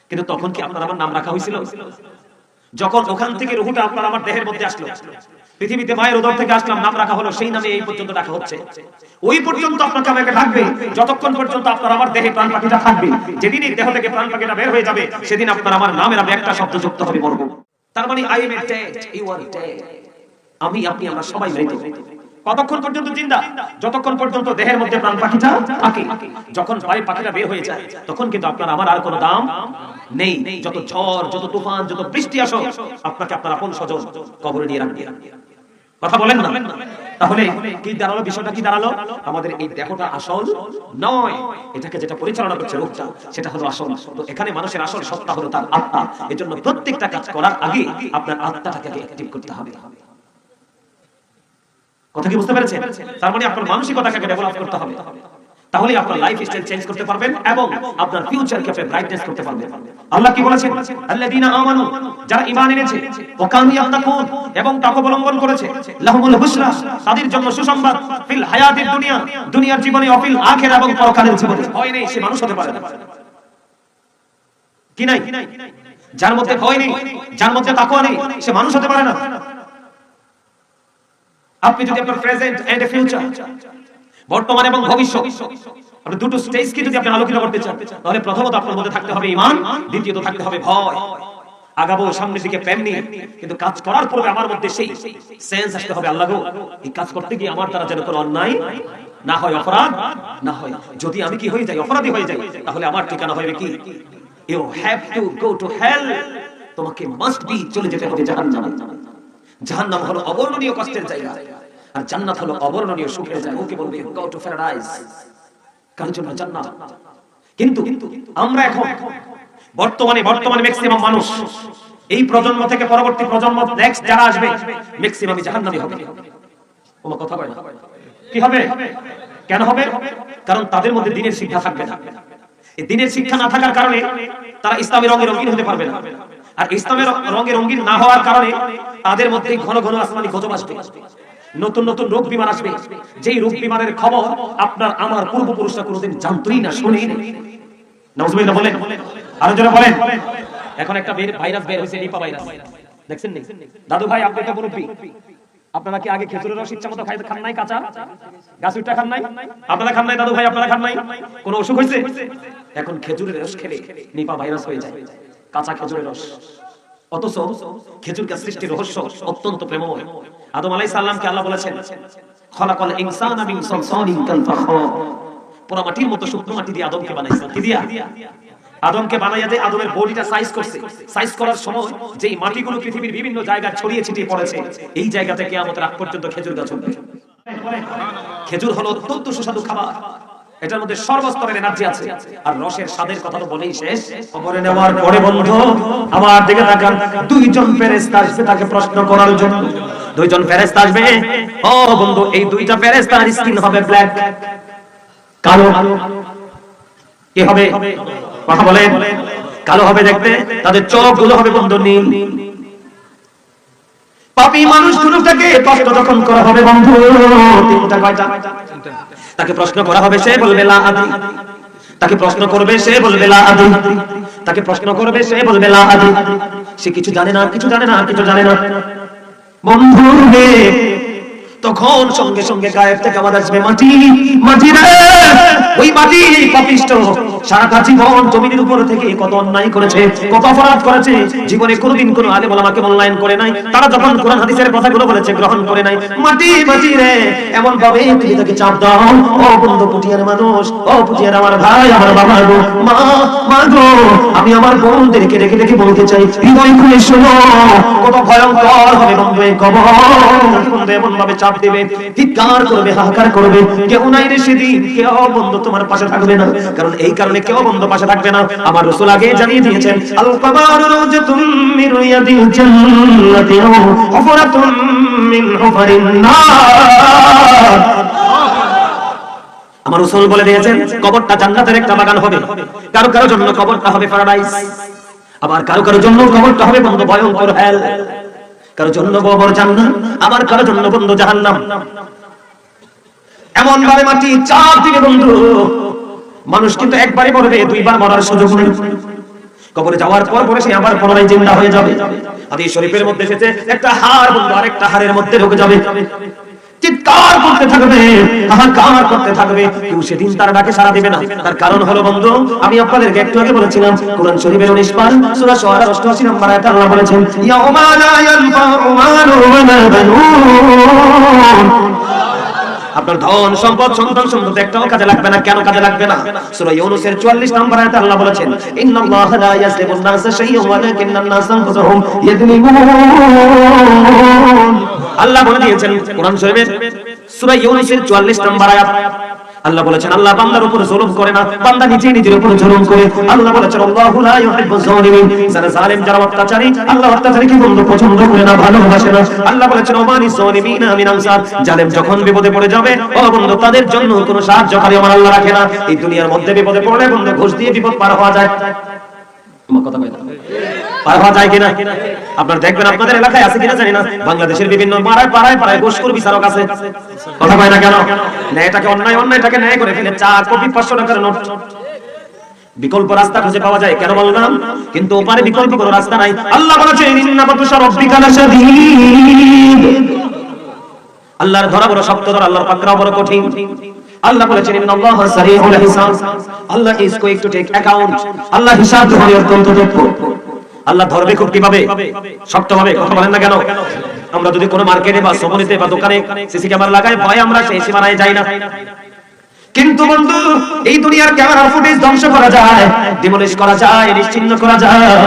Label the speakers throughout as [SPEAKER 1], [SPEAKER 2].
[SPEAKER 1] কিন্তু তখন কি আপনার আমার নাম রাখা হয়েছিল? যখন ওখান থেকে রূহটা আপনার আমার দেহের মধ্যে আসলো, পৃথিবীতে মায়ের উদর থেকে আসলাম, নাম রাখা হলো, সেই নামে এই পর্যন্ত ডাকা হচ্ছে। ওই পর্যন্ত আপনাকে আমাকে ডাকবে যতক্ষণ পর্যন্ত আপনার আমার দেহে প্রাণ পাখিটা থাকবে। যেদিন এই দেহ থেকে প্রাণ পাখিটা বের হয়ে যাবে, সেদিন আপনার আমার নামের আগে একটা শব্দ যুক্ত হবে, মরব। তার মানে I am dead, you are dead. আমি, আপনি, আমরা সবাই মৃত। কতক্ষণ পর্যন্ত জিন্দা? যতক্ষণ পর্যন্ত দেহের মধ্যে প্রাণ পাখিটা থাকে। যখন বায়ু পাখিটা বের হয়ে যায়, তখন কিন্তু আপনার আমার আর কোনো দাম নেই। যত ঝড়, যত তুফান, যত বৃষ্টি আসো, আপনাকে আপনার আপন স্বজন কবরে নিয়ে রাখবে। কথা বলেন না? তাহলে কি দাঁড়ালো? বিষয়টা কি দাঁড়ালো? আমাদের এই দেহটা আসল নয়, এটাকে যেটা পরিচালনা করছে রূপটা, সেটা হলো আসল। তো এখানে মানুষের আসল সত্তা হলো তার আত্মা। এজন্য প্রত্যেকটা কাজ করার আগে আপনার আত্মাটাকে অ্যাক্টিভ করতে হবে। কথা কি বুঝতে পেরেছেন? তার মানে আপনার মানসিকতাকে ডেভেলপ করতে হবে। তাহলে আপনার লাইফ স্টাইল চেঞ্জ করতে পারবেন এবং আপনার ফিউচারকে আপনি ব্রাইটনেস করতে পারবেন। আল্লাহ কি বলেছেন? আল্লাযীনা আমানু, যারা ঈমান এনেছে, ওয়া কানু ইয়াত্তাকুন, এবং তাকওয়া অবলম্বন করেছে, লাহুমুল বুশরা, তাদের জন্য সুসংবাদ, ফিল হায়াতিদ দুনিয়া, দুনিয়ার জীবনে, অফিল আখিরা, এবং পরকালের জীবনে। ভয় নেই, সে মানুষ হতে পারে না। কি নাই? যার মধ্যে ভয় নেই, যার মধ্যে তাকওয়া নেই, সে মানুষ হতে পারে না। আপনি যদি আপনার প্রেজেন্ট এন্ড ফিউচার, বর্তমান এবং ভবিষ্যৎ, আপনি দুটো স্টেজকে যদি আপনি আলোকিত করতে চান, তাহলে প্রথমত আপনার মধ্যে থাকতে হবে ঈমান, দ্বিতীয়ত থাকতে হবে ভয়। আগাবো সামনের দিকে প্রেম নিয়ে, কিন্তু কাজ করার পূর্বে আমার মধ্যে সেই সেন্স আসতে হবে, আল্লাহ গো, এই কাজ করতে গিয়ে আমার দ্বারা যেন কোনো অন্যায় না হয়, অপরাধ না হয়। যদি আমি কি হয়ে যাই, অপরাধী হয়ে যাই, তাহলে আমার ঠিকানা হবে কি? You have to go to hell. তোমাকে মাস্ট বি চলে যেতে হবে জাহান্নামে। জাহান্নাম হলো অবর্ণনীয় কষ্টের জায়গা, আর জান্নাত হলো অবর্ণনীয় সুখের জায়গা। ওকে বলবে গো টু প্যারাডাইস, কার জন্য জান্নাত। কিন্তু আমরা এখন বর্তমানে ম্যাক্সিমাম মানুষ, এই প্রজন্ম থেকে পরবর্তী প্রজন্ম, নেক্সট যারা আসবে, ম্যাক্সিমামই জাহান্নামী হবে। ওমা কথা বলে না? কি হবে? কেন হবে? কারণ তাদের মধ্যে দ্বীনের শিক্ষা থাকবে না। এই দ্বীনের শিক্ষা না থাকার কারণে তারা ইসলামের রঙে রঙিন হতে পারবে না। আর ইসলামের রঙে রঙিন না হওয়ার কারণে তাদের মধ্যে ঘন ঘন আসমানি গজব আসবে, নতুন নতুন রোগ বিমার আসবে, যেই রোগ বিমারের খবর আপনার আমার পূর্বপুরুষরা কোনোদিন জানতোই না, শুনেই না। নাউজুবিল্লাহ বলেন, আরো জোরে বলেন। এখন একটা ভাইরাস বের হয়েছে, নিপা ভাইরাস, দেখছেন নি? দাদু ভাই, আপনি তো মুরব্বী, আপনারা কি আগে খেজুরের রস ইচ্ছা মতো খান নাই? কাঁচা গাছ উঠা খান নাই? আপনারা খান নাই? দাদু ভাই, আপনারা খান নাই? কোন অসুখ হয়েছে? এখন খেজুরের রস খেলে নিপা ভাইরাস হয়ে যায়, কাঁচা খেজুরের রস। অথচ খেজুর গাছ সৃষ্টির রহস্য অত্যন্ত প্রেমময়। আদম আলাইহিস সালামকে আল্লাহ বলেছেন, খালাকাল ইনসানা মিন সালসালিন কাল ফাখার। পুরো মাটির মতো শুকনো মাটি দিয়ে আদমকে বানাইছেন। কি দিয়া? আদমকে বানাইয়া যে আদমের বডিটা সাইজ করছে, সাইজ করার সময় যেই মাটিগুলো পৃথিবীর বিভিন্ন জায়গায় ছড়িয়ে ছিটিয়ে পড়েছে, এই জায়গা থেকে কিয়ামতের আগ পর্যন্ত খেজুর গাছ উঠবে। খেজুর হলো অত্যন্ত সুস্বাদু খাবার, এটার মধ্যে সর্বস্তরের এনার্জি আছে। আর রসের স্বাদের কথা তো বলেই শেষ। খবরে নেওয়ার পরে বন্ধু আমার দিকে তাকান, দুইজন ফেরেশতা আসবে তাকে প্রশ্ন করার জন্য। দুইজন ফেরেশতা আসবে। ও বন্ধু, এই দুইটা ফেরেশতার স্কিন হবে ব্ল্যাক, কালো। কি হবে? কথা বলে। কালো হবে দেখতে, তাদের চোখগুলো হবে বন্ধু নীল। পাপী মানুষগুলোটাকে প্রশ্ন যখন করা হবে বন্ধু, তিনটা কয়টা? তাকে প্রশ্ন করা হবে, সে বলবে লা আদি। তাকে প্রশ্ন করবে, সে বলবে লা আদি। তাকে প্রশ্ন করবে, সে বলবে লা আদি। সে কিছু জানে না, কিছু জানে না, কিছু জানে না। বন্ধু রে, তখন সঙ্গে সঙ্গে গায়েব থেকে আওয়াজ আসবে, মাটি, মাটি রে। ওই মাটি পাপিষ্ঠ, সারাটা জীবন জমিনের উপর থেকে কত অন্যায় করেছে, কত অপরাধ করেছে, জীবনে কোনোদিন কোনো আলেম ওলামাকে মূল্যায়ন করে নাই। তারা যখন কোরআন হাদিসের কথাগুলো বলেছে, গ্রহণ করে নাই। মাটি, মাটি রে, এমন ভাবে তুমি তাকে চাপ দাও। ও বন্ধু পুটিয়ার মানুষ, ও পুটিয়ার আমার ভাই, আমার বাবা গো, মা, মা গো, আমি আমার বোনদেরকে রেখে রেখে বলতে চাই, হৃদয় খুলে শোনো, কত ভয়ঙ্কর হবে বন্ধু এই কবর। বন্ধু এমন ভাবে চাপ দেবে, চিৎকার করবে, হাহাকার করবে, কেউ নাই রে সেদিন, কেউ বন্ধু তোমার পাশে থাকবে না। কারণ এই কারণে কেউ বন্ধু পাশে থাকবে না। আমার রাসূল আগে জানিয়ে দিয়েছেন, আল কবর রাওজাতুম মিন রিয়াদিল জান্নাতি ওয়া হুফরাতুম মিন হুফারিন নার। আমার রাসূল বলে দিয়েছেন, কবরটা জান্নাতের একটা বাগান হবে। কারো কারো জন্য কবরটা হবে প্যারাডাইস, আবার কারো কারো জন্য কবরটা হবে বন্ধু ভয়ঙ্কর হেল। কারো জন্য কবর জান্নাত, আবার কারো জন্য বন্ধু জাহান্নাম। এমন ভাবে মাটি চাপ দিবে বন্ধু, মানুষ কিন্তু একবারই মরবে, দুইবার মরার সুযোগ নেই। কবরে যাওয়ার পর পরে সে আবার পুনরায় জিন্দা হয়ে যাবে। হাদিস শরীফের মধ্যে এসেছে একটা হাড় বন্ধু আরেকটা হাড়ের মধ্যে ঢুকে যাবে, চিৎকার করতে থাকবে, হাহাকার করতে থাকবে, কেউ সেদিন তার ডাকে সাড়া দিবে না। তার কারণ হলো বন্ধু, আমি আপনাদেরকে একটু আগে বলেছিলাম কোরআন শরীফের 19 পারা সূরা শুআরা 88 নম্বর আয়াতে আল্লাহ বলেছেন ইয়াউমা লা ইয়ানফাউ মালুন ওয়ালা বানুন। আপনার ধন সম্পদ সন্তান সম্পদ একটাও কাজে লাগবে না। কেন কাজে লাগবে না? সূরা ইউনূসের 44 নম্বর আয়াতে আল্লাহ বলেছেন ইন্নাল্লাহা লা ইয়াজলিমুন নাসা শাইয়্যান ওয়ালাকিন্নান নাসা আনফুসাহুম ইয়াজলিমুন। আল্লাহ বলে দিয়েছেন কোরআন শরীফের সূরা ইউনূসের 44 নম্বর আয়াত, আল্লাহ বলেছেন আল্লাহ বান্দার উপর জুলুম করে না, বান্দা নিজের উপর জুলুম করে। আল্লাহ বলেছেন আল্লাহু লা ইউহিব্বুজ জালিমিন, যারা জালেম যারা অত্যাচারী, আল্লাহ অত্যাচারীকে বন্ধু পছন্দ করে না, ভালোবাসে না। আল্লাহ বলেছেন ওমানিস জালিমিনা মিন আনসার, জালেম যখন বিপদে পড়ে যাবে ও বন্ধু তাদের জন্য কোনো সাহায্যকারী আমার আল্লাহ রাখে না। এই দুনিয়ার মধ্যে বিপদে পড়লে বন্ধু ঘুষ দিয়ে বিপদ পার হওয়া যায়, তোমার কথা কই না পার হওয়া যায় কিনা? আপনারা দেখবেন আপনাদের এলাকায় আছে কিনা জানি না, বাংলাদেশের বিভিন্ন পাড়ায় পাড়ায় ঘুষখোর বিচারক আছে, কথা কয় না কেন? ন্যায়টাকে অন্যায়, অন্যায়টাকে ন্যায় করে ফেলে 4 কোটি 500 টাকার নোট। বিকল্প রাস্তা খুঁজে পাওয়া যায়, কেন বললাম? কিন্তু ওপারে বিকল্প কোনো রাস্তা নাই। আল্লাহ বলেছেন ইন্না বাতুশা রাব্বিকা লাশাদীদ, আল্লাহর ধরা বড় শক্ত, ধরা আল্লাহর পাকড়াও বড় কঠিন। আল্লাহ বলেছেন ইন্নাল্লাহা সারিউল হিসাব, Allah is going to take account, Allah হিসাব গ্রহণে অত্যন্ত দক্ষ। আল্লাহ ধরবে খুব কিভাবে? শক্তভাবে, কথা বলেন না কেন? আমরা যদি কোনো মার্কেটে বা সমিতিতে বা দোকানে সিসি ক্যামেরা লাগাই ভয় আমরা সেই সীমানায় যাই না। কিন্তু বন্ধু এই দুনিয়ার ক্যামেরা ফুটেজ ধ্বংস করা যায়, ডিমলিশ করা যায়, নিশ্চিহ্ন করা যায়,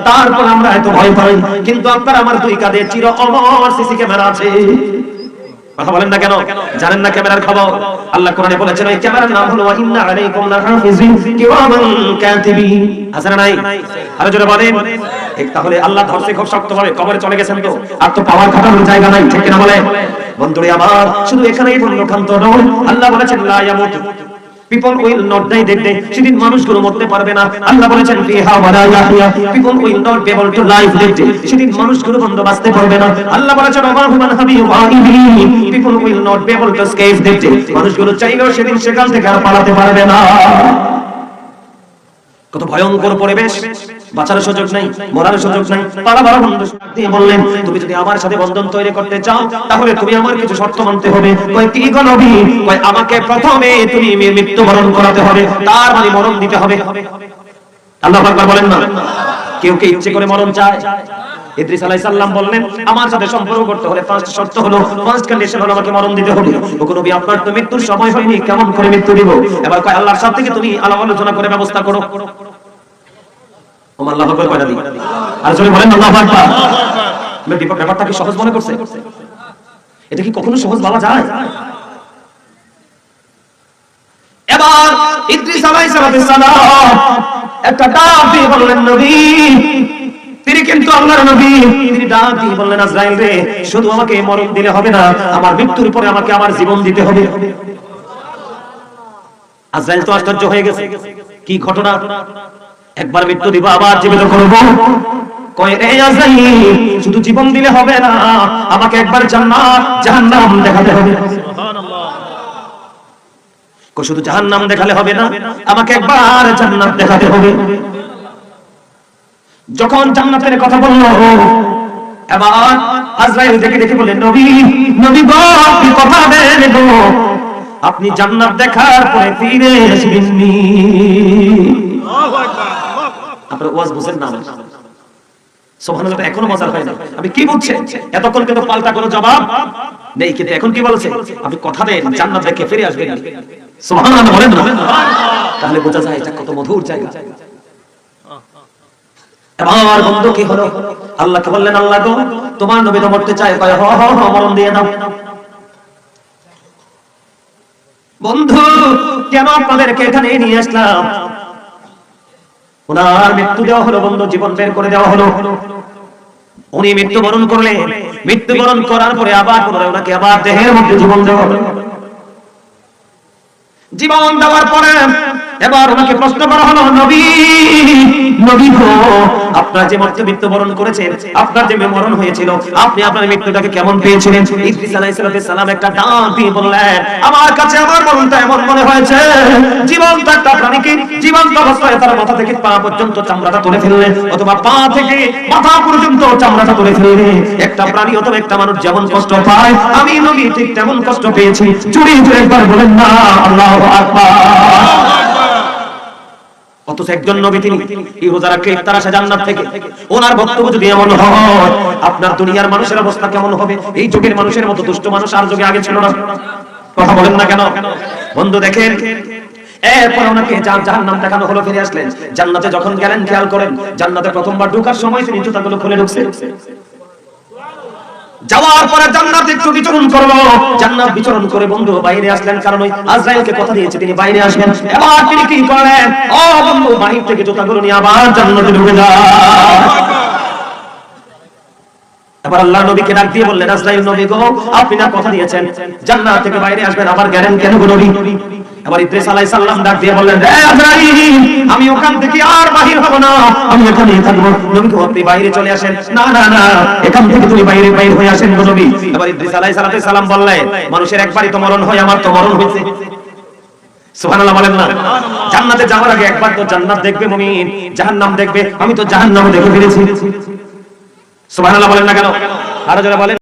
[SPEAKER 1] তারপর আমরা এত ভয় পাই। কিন্তু আপনার আমার দুই কাঁধে চির অমর সিসি ক্যামেরা আছে, কথা বলেন না কেন? জানেন না ক্যামেরার খবর? আল্লাহ কোরআনে বলেছেন এই ক্যামেরার নাম হলো ইন্না আলাইকুম লাহাফিজিন কিরামান কাতিবিন, আছে না নাই? আরো জোরে বলেন। তাহলে আল্লাহ ধরছে খুব শক্তভাবে, কবরে চলে গেছেন তো আর তো পাওয়ার খাটানোর জায়গা নাই, ঠিক কিনা বলে? বন্ধুরে আমার শুধু এখানেই বন্ধু ক্ষান্ত নয়, আল্লাহ বলেছেন লা ইয়ামুত, people will not die that day, সেদিন মানুষগুলো মরতে পারবে না। আল্লাহ বলেছেন ফিহা ওয়ালা ইয়াহইয়া, people will not be able to live that day, সেদিন মানুষগুলো বন্ধ বাঁচতে পারবে না। আল্লাহ বলেছেন ওয়া human হাবিয়ু ওয়াইবিন, people will not be able to escape that day, মানুষগুলো চাইলেও সেদিন সেখান থেকে আর পালাতে পারবে না। কত ভয়ঙ্কর পরিবেশ, বাঁচার সুযোগ নাই, মরার সুযোগ নাই। পালাবার বন্ধ দিয়ে বললেন তুমি যদি আমার সাথে বন্ধন তৈরি করতে চাও তাহলে তুমি আমার কিছু শর্ত মানতে হবে। কয় কি গো নবী? কয় আমাকে প্রথমে তুমি মৃত্যুবরণ করাতে হবে, তার মানে মরণ দিতে হবে। আল্লাহু আকবার বলেন না? কেউ কে ইচ্ছে করে মরণ চায়? ইদ্রিস আলাইহিস সালাম বললেন আমার সাথে সম্পর্ক করতে হলে 5টা শর্ত হলো, 5 কন্ডিশন হলো আমাকে মরণ দিতে হবে। ওগো নবী আপনার তো মৃত্যুর সময় হয়নি, কেমন করে মৃত্যু দিব? এবার কয় আল্লাহর সাথে থেকে তুমি আলোচনা করে ব্যবস্থা করো। ওমর আল্লাহু আকবার কয়টা দিই? আর জোরে বলেন আল্লাহু আকবার। ব্যাপারটা কি সহজ মনে করছে? এটা কি কখনো সহজ ভাবা যায়? এবার ইদ্রিস আলাইহিস সালাম একটা ডাক দিয়ে বললেন নবী, তিনি কিন্তু আল্লাহর নবী, তিনি ডাক দিয়ে বললেন আজরাইল রে শুধু আমাকে মরণ দিলে হবে না, আমার মৃত্যুর পরে আমাকে আমার জীবন দিতে হবে। আজরাইল তো আশ্চর্য হয়ে গেছে, কি ঘটনা? একবার মৃত্যু দিব আবার জীবিত করব? কয় রে আজরাইল শুধু জীবন দিলে হবে না, আমাকে একবার জান্নাত জাহান্নাম দেখাতে হবে। সুবহানাল্লাহ। কয় শুধু জাহান্নাম দেখালে হবে না, আমাকে একবার জান্নাত দেখাতে হবে। যখন জান্নাতের কথা বলল এবার আজরাইল দেখে বলে নবী নবী গো কি কথা বলেন গো, আপনি জান্নাত দেখার পরে ফিরে আসবেন নি। আল্লাহু আকবার। আপনারা ওয়াজ বুঝেন না? সুবহানাল্লাহ, এখনো মজার হয় না। আপনি কি বুঝছেন? এতক্ষণ কিন্তু পাল্টা কোনো জবাব নেই, কিন্তু এখন কি বলছেন? আপনি কথা দেন জান্নাত দেখে ফিরে আসবেন। সুবহানাল্লাহ বলেন না? তাহলে বোঝা যায় এটা কত মধুর জায়গা। এবার বন্ধু কি হলো? আল্লাহকে বললেন আল্লাহ গো তোমার নবী তো মরতে চায়, কয় হ হ হ মরণ দিয়ে দাও। বন্ধু কেন আপনাদেরকে এখানে নিয়ে আসলাম? ওনার মৃত্যু দেওয়া হলো বন্ধু, জীবন বের করে দেওয়া হলো। উনি মৃত্যুবরণ করলেন, মৃত্যুবরণ করার পরে আবার পুনরায় ওনাকে আবার দেহের মধ্যে জীবন দেওয়া হলো। জীবন দেওয়ার পরে এবার ওনাকে প্রশ্ন করা হলো, নবী নবী গো, আপনার যে মৃত্যুবরণ করেছেন, আপনার যে মরণ হয়েছিল, আপনি আপনার মৃত্যুটাকে কেমন পেয়েছিলেন? ইদ্রিস আলাইহিস সালাম একটা ডাক দিয়ে বললেন, আমার কাছে আমার মরণটা এমন মনে হয়েছে, জীবন্ত একটা প্রাণীকে জীবন্ত অবস্থায় তার মাথা থেকে পা পর্যন্ত চামড়াটা তুলে ফেললেন, অথবা পা থেকে মাথা পর্যন্ত চামড়াটা তুলে ফেললেন। একটা প্রাণী অথবা একটা মানুষ যেমন কষ্ট পায়, আমি নবী ঠিক তেমন কষ্ট পেয়েছি। চুরি চুরি একবার বলেন না আল্লাহু আকবার। অথচ একজন নবী তিনি এই রোজা রাখলে ইফতার আসে জান্নাত থেকে। ওনার বক্তব্য যদি এমন হয়, আপনার দুনিয়ার মানুষের অবস্থা কেমন হবে? এই যুগের মানুষের মতো দুষ্ট মানুষ আর যুগে আগে ছিল না। কথা বলেন না কেন? বন্ধু দেখেন, এরপর ওনাকে জাহান্নাম দেখানো হলো, ফিরে আসলেন। জান্নাতে যখন গেলেন, খেয়াল করেন, জান্নাতে প্রথমবার ঢোকার সময় তিনি জুতাগুলো খুলে ঢুকছে। যাওয়ার পরে জান্নাত একটু বিচরণ করলো, জান্নাত বিচরণ করে বন্ধু বাইরে আসলেন, কারণ ওই আজরাইলকে কথা দিয়েছে তিনি বাইরে আসবেন। এবার তিনি কি করলেন? ও বন্ধু, বাহির থেকে জুতাগুলো নিয়ে আবার জান্নাতে ঢুকে যান। এবার আল্লাহ নবীকে ডাক দিয়ে বললেন, আজরাইল নবী গো, আপনি না কথা দিয়েছেন জান্নাত থেকে বাইরে আসবেন, আবার গেলেন কেন গো নবী? এবার ইদ্রিস আলাইহিস সালাম ডাক দিয়ে বললেন, হে আজরাইল, আমি ওখান থেকে আর বাহির হব না, আমি এখানেই থাকবো। নবী গো, আপনি বাইরে চলে আসেন। না না না, এখান থেকে তুমি বাইরে বাইরে হয়ে আসেন গো নবী। এবার ইদ্রিস আলাইহিস সালাম বললেন, মানুষের একবারই তো মরণ হয়, আমার তো মরণ হয়েছে। সুবহানাল্লাহ বলেন না? জান্নাতে যাওয়ার আগে একবার তো জান্নাত দেখবে মুমিন, জাহান্নাম দেখবে। আমি তো জাহান্নাম দেখে ফেলেছি। সুবহানাল্লাহ বলেন না কেন? আরো যারা বলেন।